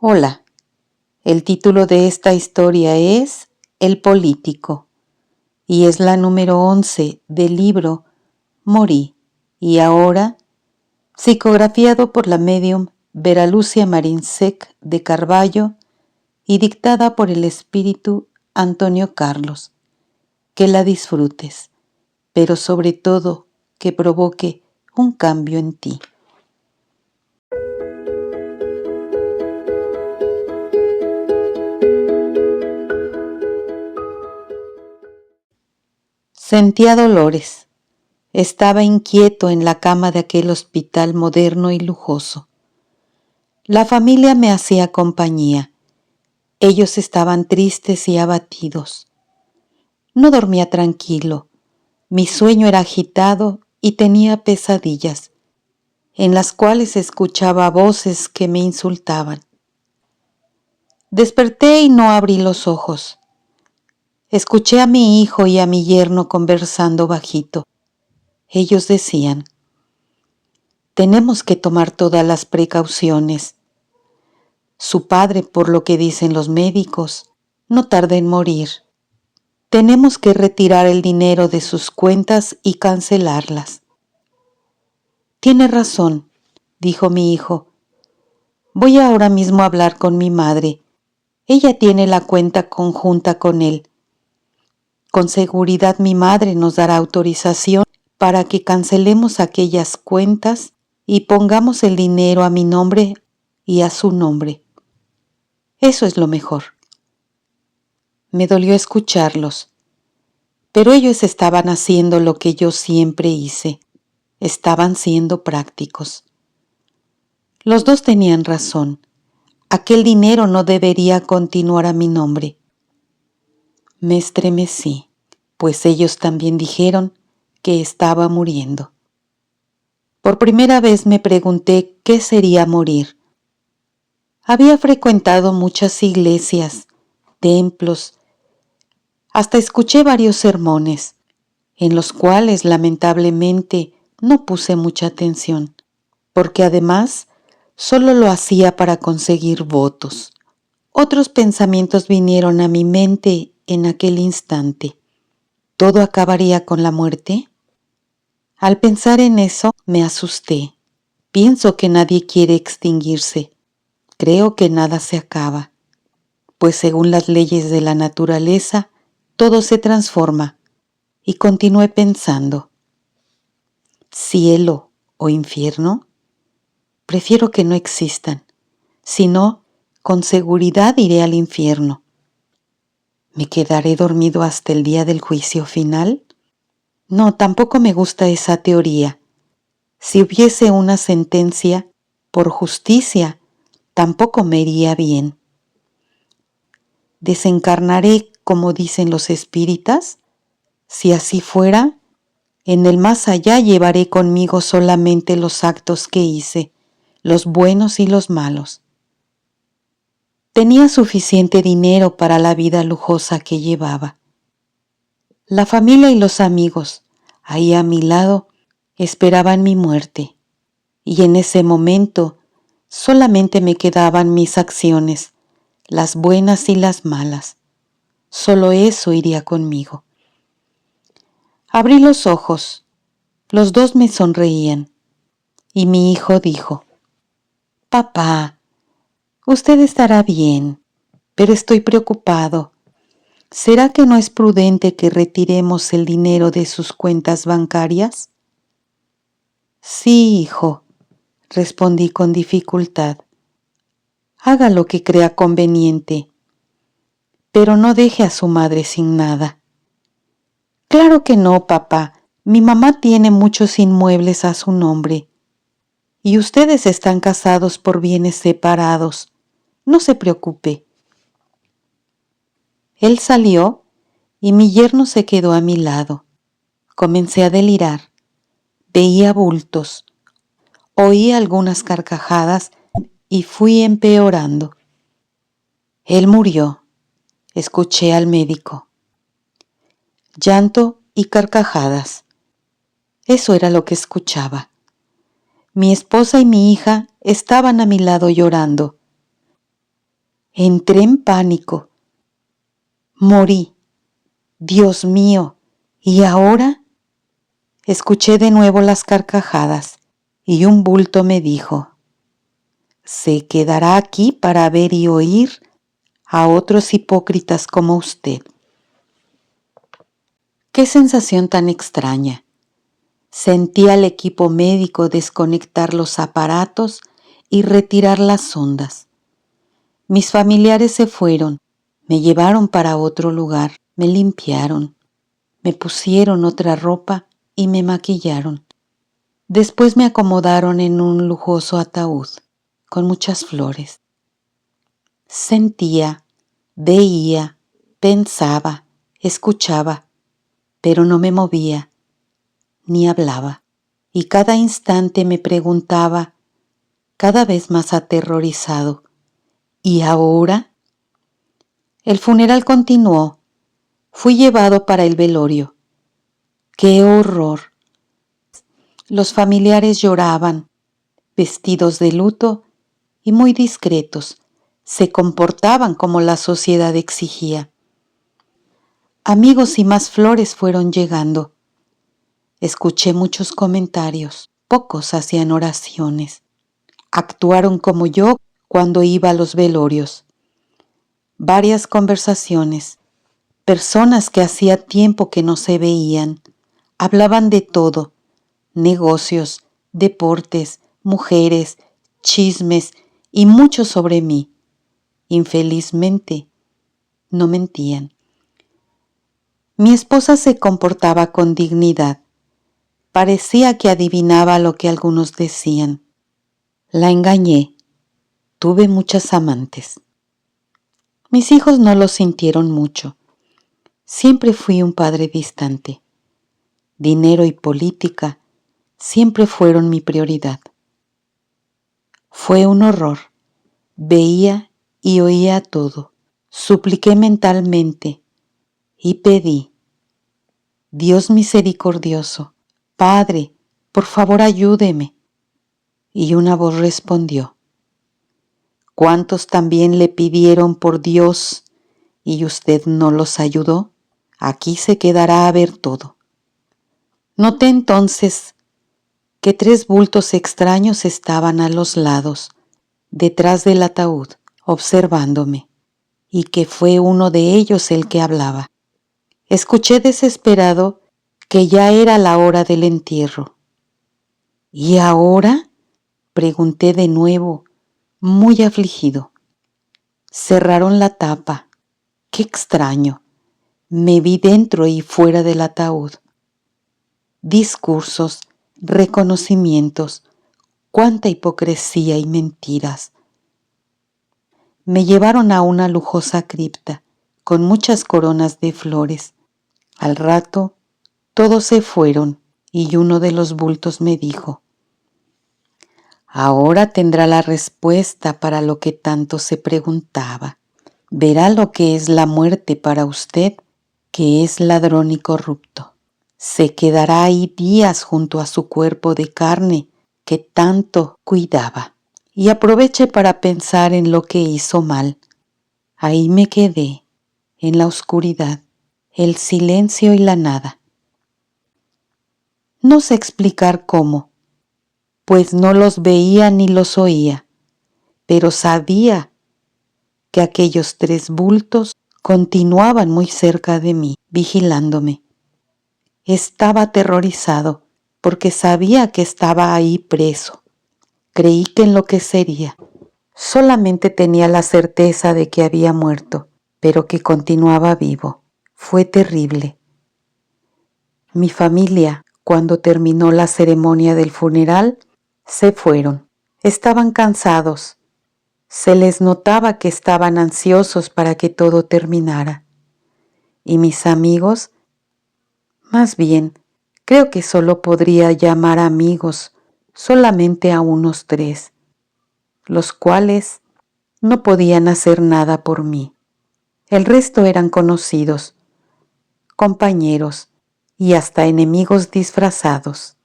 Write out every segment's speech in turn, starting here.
Hola, el título de esta historia es El político y es la número 11 del libro Morí y ahora, psicografiado por la médium Vera Lucia Marinsec de Carballo y dictada por el espíritu Antonio Carlos. Que la disfrutes, pero sobre todo que provoque un cambio en ti. Sentía dolores. Estaba inquieto en la cama de aquel hospital moderno y lujoso. La familia me hacía compañía. Ellos estaban tristes y abatidos. No dormía tranquilo. Mi sueño era agitado y tenía pesadillas, en las cuales escuchaba voces que me insultaban. Desperté y no abrí los ojos. Escuché a mi hijo y a mi yerno conversando bajito. Ellos decían: tenemos que tomar todas las precauciones. Su padre, por lo que dicen los médicos, no tarda en morir. Tenemos que retirar el dinero de sus cuentas y cancelarlas. Tiene razón, dijo mi hijo. Voy ahora mismo a hablar con mi madre. Ella tiene la cuenta conjunta con él. Con seguridad mi madre nos dará autorización para que cancelemos aquellas cuentas y pongamos el dinero a mi nombre y a su nombre. Eso es lo mejor. Me dolió escucharlos, pero ellos estaban haciendo lo que yo siempre hice. Estaban siendo prácticos. Los dos tenían razón. Aquel dinero no debería continuar a mi nombre. Me estremecí, pues ellos también dijeron que estaba muriendo. Por primera vez me pregunté qué sería morir. Había frecuentado muchas iglesias, templos, hasta escuché varios sermones, en los cuales lamentablemente no puse mucha atención, porque además solo lo hacía para conseguir votos. Otros pensamientos vinieron a mi mente en aquel instante. ¿Todo acabaría con la muerte? Al pensar en eso, me asusté. Pienso que nadie quiere extinguirse. Creo que nada se acaba, pues según las leyes de la naturaleza, todo se transforma. Y continué pensando, ¿cielo o infierno? Prefiero que no existan, si no, con seguridad iré al infierno. ¿Me quedaré dormido hasta el día del juicio final? No, tampoco me gusta esa teoría. Si hubiese una sentencia, por justicia, tampoco me iría bien. ¿Desencarnaré, como dicen los espíritas? Si así fuera, en el más allá llevaré conmigo solamente los actos que hice, los buenos y los malos. Tenía suficiente dinero para la vida lujosa que llevaba. La familia y los amigos, ahí a mi lado, esperaban mi muerte, y en ese momento solamente me quedaban mis acciones, las buenas y las malas. Solo eso iría conmigo. Abrí los ojos. Los dos me sonreían, y mi hijo dijo: Papá, usted estará bien, pero estoy preocupado. ¿Será que no es prudente que retiremos el dinero de sus cuentas bancarias? Sí, hijo, respondí con dificultad. Haga lo que crea conveniente, pero no deje a su madre sin nada. Claro que no, papá. Mi mamá tiene muchos inmuebles a su nombre. Y ustedes están casados por bienes separados. No se preocupe. Él salió y mi yerno se quedó a mi lado. Comencé a delirar. Veía bultos. Oí algunas carcajadas y fui empeorando. Él murió. Escuché al médico. Llanto y carcajadas. Eso era lo que escuchaba. Mi esposa y mi hija estaban a mi lado llorando. Entré en pánico. Morí. Dios mío. ¿Y ahora? Escuché de nuevo las carcajadas y un bulto me dijo: se quedará aquí para ver y oír a otros hipócritas como usted. Qué sensación tan extraña. Sentí al equipo médico desconectar los aparatos y retirar las sondas. Mis familiares se fueron, me llevaron para otro lugar, me limpiaron, me pusieron otra ropa y me maquillaron. Después me acomodaron en un lujoso ataúd con muchas flores. Sentía, veía, pensaba, escuchaba, pero no me movía ni hablaba. Y cada instante me preguntaba, cada vez más aterrorizado: ¿y ahora? El funeral continuó. Fui llevado para el velorio. ¡Qué horror! Los familiares lloraban, vestidos de luto y muy discretos. Se comportaban como la sociedad exigía. Amigos y más flores fueron llegando. Escuché muchos comentarios. Pocos hacían oraciones. Actuaron como yo cuando iba a los velorios. Varias conversaciones. Personas que hacía tiempo que no se veían. Hablaban de todo: negocios, deportes, mujeres, chismes y mucho sobre mí. Infelizmente, no mentían. Mi esposa se comportaba con dignidad. Parecía que adivinaba lo que algunos decían. La engañé. Tuve muchas amantes. Mis hijos no lo sintieron mucho. Siempre fui un padre distante. Dinero y política siempre fueron mi prioridad. Fue un horror. Veía y oía todo. Supliqué mentalmente y pedí: Dios misericordioso, Padre, por favor ayúdeme. Y una voz respondió: ¿cuántos también le pidieron por Dios y usted no los ayudó? Aquí se quedará a ver todo. Noté entonces que 3 bultos extraños estaban a los lados, detrás del ataúd, observándome, y que fue uno de ellos el que hablaba. Escuché desesperado que ya era la hora del entierro. ¿Y ahora?, pregunté de nuevo, muy afligido. Cerraron la tapa. ¡Qué extraño! Me vi dentro y fuera del ataúd. Discursos, reconocimientos, cuánta hipocresía y mentiras. Me llevaron a una lujosa cripta con muchas coronas de flores. Al rato, todos se fueron y uno de los bultos me dijo: ahora tendrá la respuesta para lo que tanto se preguntaba. Verá lo que es la muerte para usted, que es ladrón y corrupto. Se quedará ahí días junto a su cuerpo de carne que tanto cuidaba. Y aproveche para pensar en lo que hizo mal. Ahí me quedé, en la oscuridad, el silencio y la nada. No sé explicar cómo, pues no los veía ni los oía, pero sabía que aquellos 3 bultos continuaban muy cerca de mí, vigilándome. Estaba aterrorizado porque sabía que estaba ahí preso. Creí que enloquecería. Solamente tenía la certeza de que había muerto, pero que continuaba vivo. Fue terrible. Mi familia, cuando terminó la ceremonia del funeral, se fueron. Estaban cansados. Se les notaba que estaban ansiosos para que todo terminara. Y mis amigos, más bien, creo que solo podría llamar amigos solamente a unos 3, los cuales no podían hacer nada por mí. El resto eran conocidos, compañeros y hasta enemigos disfrazados.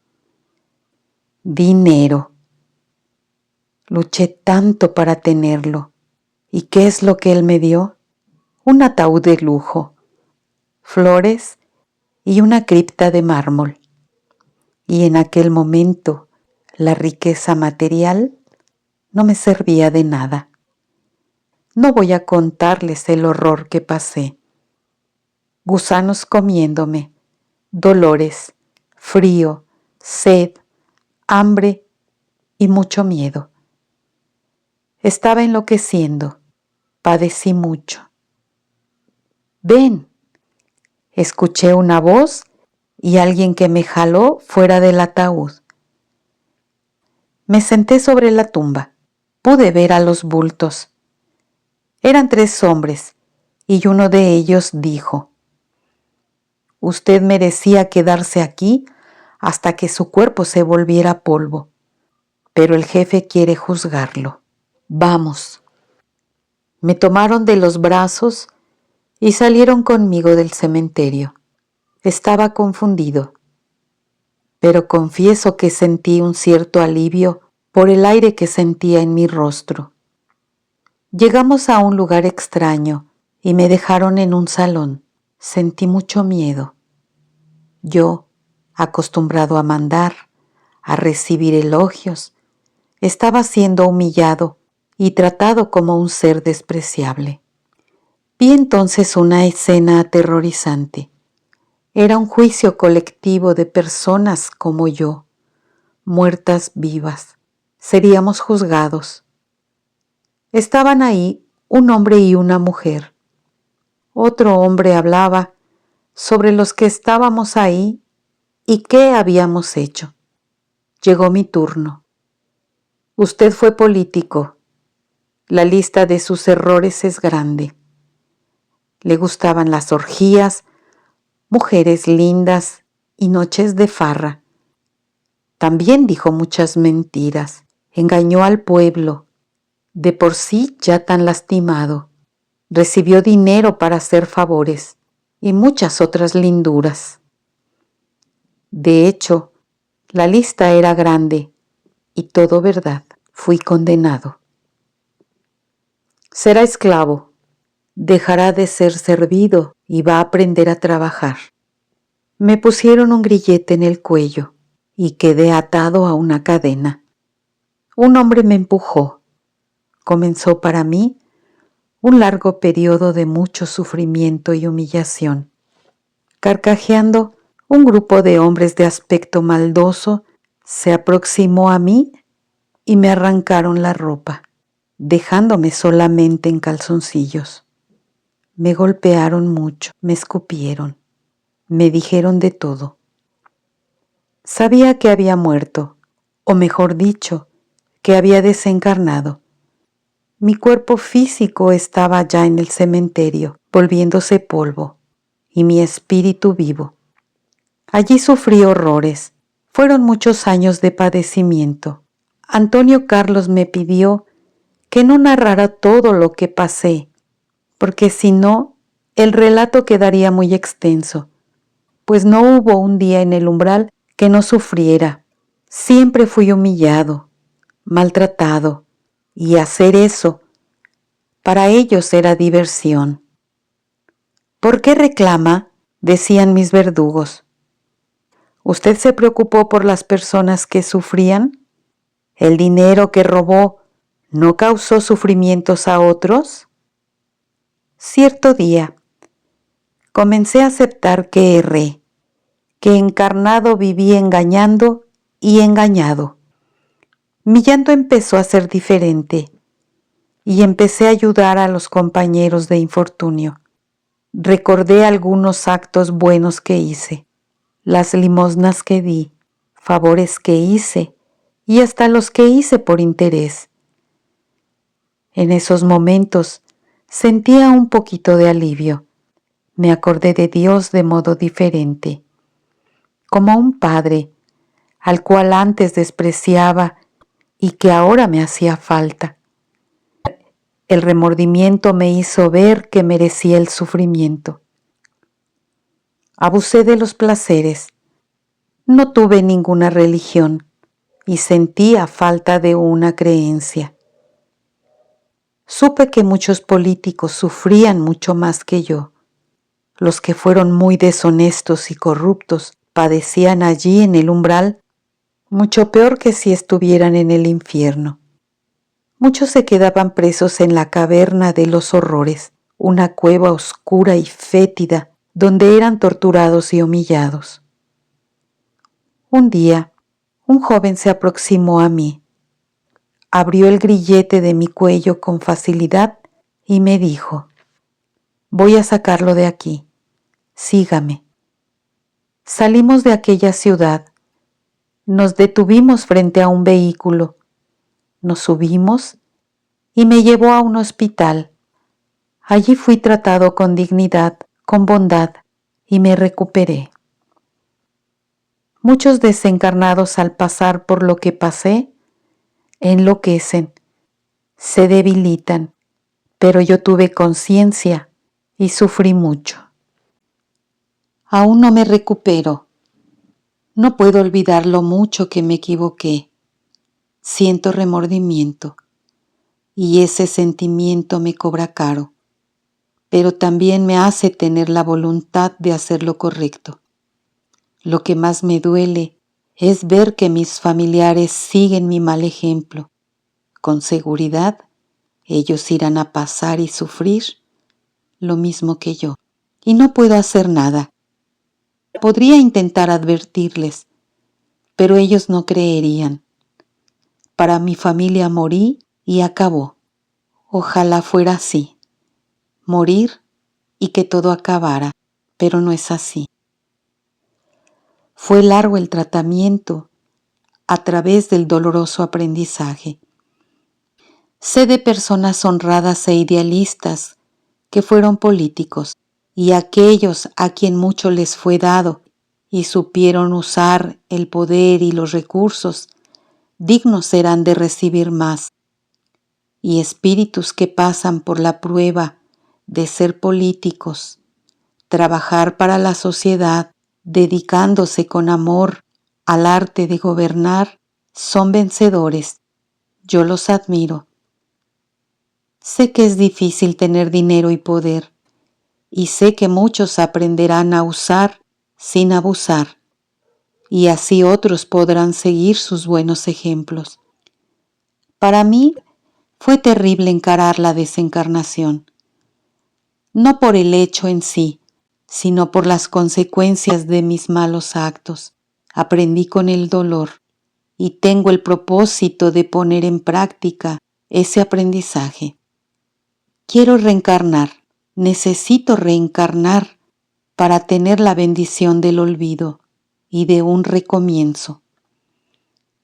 Dinero. Luché tanto para tenerlo ¿Y qué es lo que él me dio? Un ataúd de lujo, flores y una cripta de mármol. Y en aquel momento la riqueza material no me servía de nada. No voy a contarles el horror que pasé. Gusanos comiéndome, dolores, frío, sed, hambre y mucho miedo. Estaba enloqueciendo, padecí mucho. Ven, escuché una voz y alguien que me jaló fuera del ataúd. Me senté sobre la tumba. Pude ver a los bultos. Eran 3 hombres y uno de ellos dijo: Usted merecía quedarse aquí hasta que su cuerpo se volviera polvo, pero el jefe quiere juzgarlo. Vamos. Me tomaron de los brazos y salieron conmigo del cementerio. Estaba confundido, pero confieso que sentí un cierto alivio por el aire que sentía en mi rostro. Llegamos a un lugar extraño y me dejaron en un salón. Sentí mucho miedo. Yo, acostumbrado a mandar, a recibir elogios, estaba siendo humillado y tratado como un ser despreciable. Vi entonces una escena aterrorizante. Era un juicio colectivo de personas como yo, muertas vivas. Seríamos juzgados. Estaban ahí un hombre y una mujer. Otro hombre hablaba sobre los que estábamos ahí y qué habíamos hecho. Llegó mi turno. Usted fue político. La lista de sus errores es grande. Le gustaban las orgías, mujeres lindas y noches de farra. También dijo muchas mentiras. Engañó al pueblo, de por sí ya tan lastimado. Recibió dinero para hacer favores y muchas otras linduras. De hecho, la lista era grande y todo verdad. Fui condenado. Será esclavo, dejará de ser servido y va a aprender a trabajar. Me pusieron un grillete en el cuello y quedé atado a una cadena. Un hombre me empujó. Comenzó para mí un largo periodo de mucho sufrimiento y humillación. Carcajeando, un grupo de hombres de aspecto maldoso se aproximó a mí y me arrancaron la ropa, dejándome solamente en calzoncillos. Me golpearon mucho, me escupieron, me dijeron de todo. Sabía que había muerto, o mejor dicho, que había desencarnado. Mi cuerpo físico estaba ya en el cementerio, volviéndose polvo, y mi espíritu vivo. Allí sufrí horrores. Fueron muchos años de padecimiento. Antonio Carlos me pidió que no narrara todo lo que pasé, porque si no, el relato quedaría muy extenso, pues no hubo un día en el umbral que no sufriera. Siempre fui humillado, maltratado, y hacer eso para ellos era diversión. ¿Por qué reclama?, decían mis verdugos. ¿Usted se preocupó por las personas que sufrían? ¿El dinero que robó no causó sufrimientos a otros? Cierto día, comencé a aceptar que erré, que encarnado viví engañando y engañado. Mi llanto empezó a ser diferente y empecé a ayudar a los compañeros de infortunio. Recordé algunos actos buenos que hice, las limosnas que di, favores que hice y hasta los que hice por interés. En esos momentos sentía un poquito de alivio. Me acordé de Dios de modo diferente, como un padre al cual antes despreciaba y que ahora me hacía falta. El remordimiento me hizo ver que merecía el sufrimiento. Abusé de los placeres. No tuve ninguna religión y sentía falta de una creencia. Supe que muchos políticos sufrían mucho más que yo. Los que fueron muy deshonestos y corruptos padecían allí en el umbral mucho peor que si estuvieran en el infierno. Muchos se quedaban presos en la caverna de los horrores, una cueva oscura y fétida donde eran torturados y humillados. Un día, un joven se aproximó a mí, abrió el grillete de mi cuello con facilidad y me dijo: «Voy a sacarlo de aquí, sígame». Salimos de aquella ciudad, nos detuvimos frente a un vehículo, nos subimos y me llevó a un hospital. Allí fui tratado con dignidad, con bondad, y me recuperé. Muchos desencarnados al pasar por lo que pasé, enloquecen, se debilitan, pero yo tuve conciencia y sufrí mucho. Aún no me recupero. No puedo olvidar lo mucho que me equivoqué. Siento remordimiento y ese sentimiento me cobra caro, pero también me hace tener la voluntad de hacer lo correcto. Lo que más me duele es ver que mis familiares siguen mi mal ejemplo. Con seguridad, ellos irán a pasar y sufrir lo mismo que yo. Y no puedo hacer nada. Podría intentar advertirles, pero ellos no creerían. Para mi familia morí y acabó. Ojalá fuera así. Morir y que todo acabara, pero no es así. Fue largo el tratamiento a través del doloroso aprendizaje. Sé de personas honradas e idealistas que fueron políticos y aquellos a quien mucho les fue dado y supieron usar el poder y los recursos, dignos serán de recibir más. Y espíritus que pasan por la prueba de ser políticos, trabajar para la sociedad, dedicándose con amor al arte de gobernar, son vencedores. Yo los admiro. Sé que es difícil tener dinero y poder, y sé que muchos aprenderán a usar sin abusar, y así otros podrán seguir sus buenos ejemplos. Para mí fue terrible encarar la desencarnación, no por el hecho en sí, sino por las consecuencias de mis malos actos. Aprendí con el dolor y tengo el propósito de poner en práctica ese aprendizaje. Quiero reencarnar, necesito reencarnar para tener la bendición del olvido y de un recomienzo.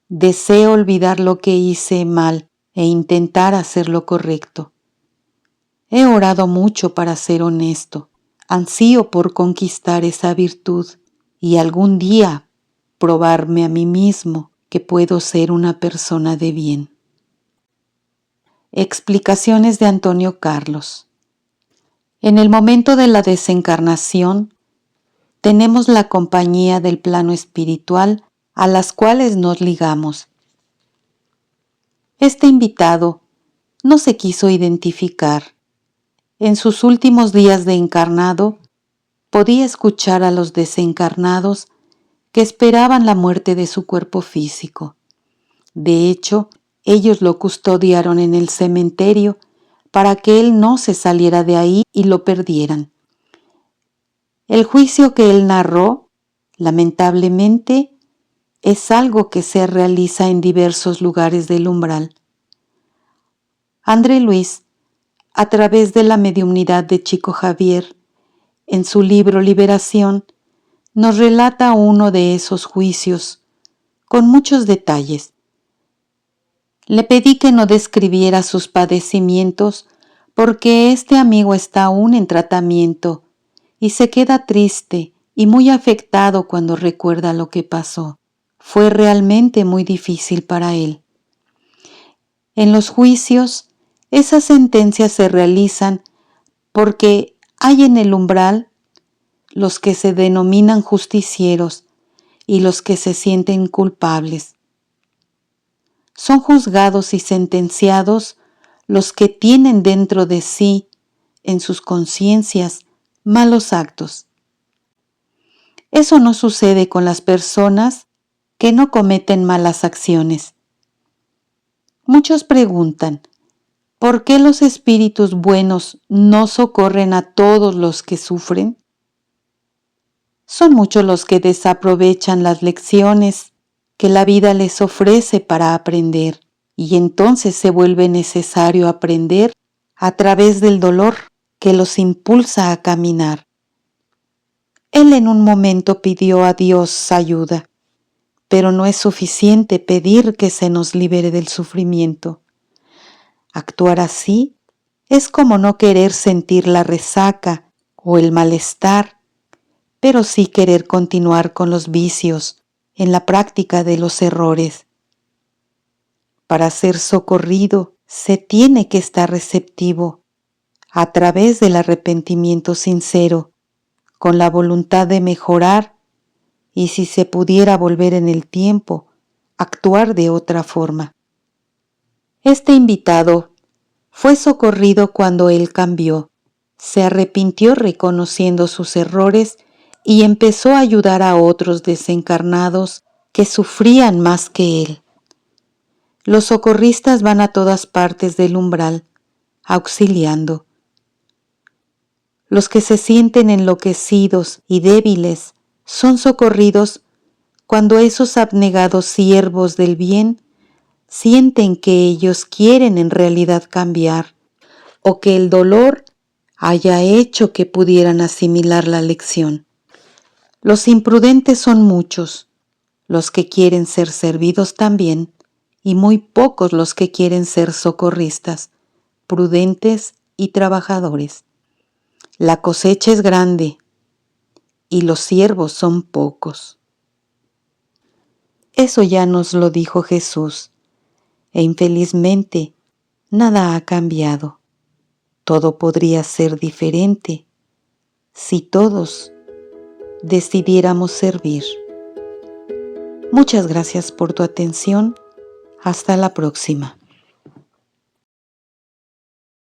Deseo olvidar lo que hice mal e intentar hacer lo correcto. He orado mucho para ser honesto, ansío por conquistar esa virtud y algún día probarme a mí mismo que puedo ser una persona de bien. Explicaciones de Antonio Carlos. En el momento de la desencarnación, tenemos la compañía del plano espiritual a las cuales nos ligamos. Este invitado no se quiso identificar. En sus últimos días de encarnado, podía escuchar a los desencarnados que esperaban la muerte de su cuerpo físico. De hecho, ellos lo custodiaron en el cementerio para que él no se saliera de ahí y lo perdieran. El juicio que él narró, lamentablemente, es algo que se realiza en diversos lugares del umbral. André Luis, a través de la mediumnidad de Chico Javier, en su libro Liberación, nos relata uno de esos juicios, con muchos detalles. Le pedí que no describiera sus padecimientos porque este amigo está aún en tratamiento y se queda triste y muy afectado cuando recuerda lo que pasó. Fue realmente muy difícil para él. En los juicios, esas sentencias se realizan porque hay en el umbral los que se denominan justicieros y los que se sienten culpables. Son juzgados y sentenciados los que tienen dentro de sí, en sus conciencias, malos actos. Eso no sucede con las personas que no cometen malas acciones. Muchos preguntan, ¿por qué los espíritus buenos no socorren a todos los que sufren? Son muchos los que desaprovechan las lecciones que la vida les ofrece para aprender, y entonces se vuelve necesario aprender a través del dolor que los impulsa a caminar. Él en un momento pidió a Dios ayuda, pero no es suficiente pedir que se nos libere del sufrimiento. Actuar así es como no querer sentir la resaca o el malestar, pero sí querer continuar con los vicios en la práctica de los errores. Para ser socorrido se tiene que estar receptivo a través del arrepentimiento sincero, con la voluntad de mejorar y, si se pudiera volver en el tiempo, actuar de otra forma. Este invitado fue socorrido cuando él cambió, se arrepintió reconociendo sus errores y empezó a ayudar a otros desencarnados que sufrían más que él. Los socorristas van a todas partes del umbral, auxiliando. Los que se sienten enloquecidos y débiles son socorridos cuando esos abnegados siervos del bien sienten que ellos quieren en realidad cambiar, o que el dolor haya hecho que pudieran asimilar la lección. Los imprudentes son muchos, los que quieren ser servidos también, y muy pocos los que quieren ser socorristas, prudentes y trabajadores. La cosecha es grande y los siervos son pocos. Eso ya nos lo dijo Jesús, e infelizmente nada ha cambiado. Todo podría ser diferente si todos decidiéramos servir. Muchas gracias por tu atención. Hasta la próxima.